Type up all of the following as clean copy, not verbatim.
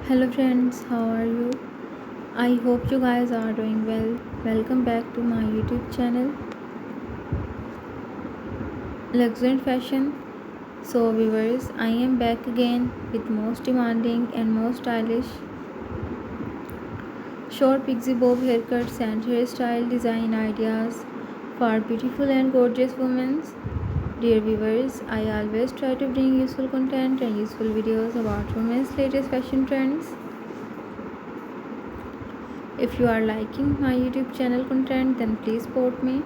Hello friends, how are you? I hope you guys are doing well. Welcome back to my YouTube channel Luxury Fashion. So viewers, I am back again with most demanding and most stylish short pixie bob haircuts and hairstyle design ideas for beautiful and gorgeous women. Dear viewers, I always try to bring useful content and useful videos about women's latest fashion trends. If you are liking my YouTube channel content, then please support me.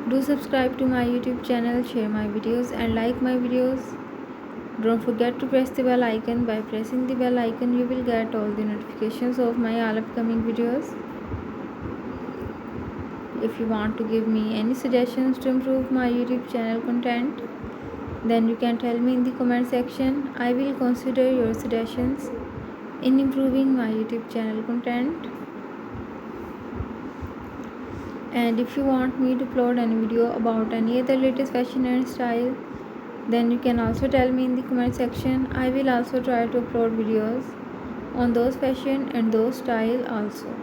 Do subscribe to my YouTube channel, share my videos and like my videos. Don't forget to press the bell icon. By pressing the bell icon, you will get all the notifications of my all upcoming videos. If you want to give me any suggestions to improve my YouTube channel content, then you can tell me in the comment section. I will consider your suggestions in improving my YouTube channel content. And if you want me to upload any video about any other latest fashion and style, then you can also tell me in the comment section. I will also try to upload videos on those fashion and those style also.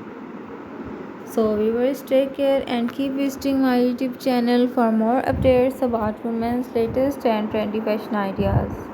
So viewers, take care and keep visiting my YouTube channel for more updates about women's latest and trendy fashion ideas.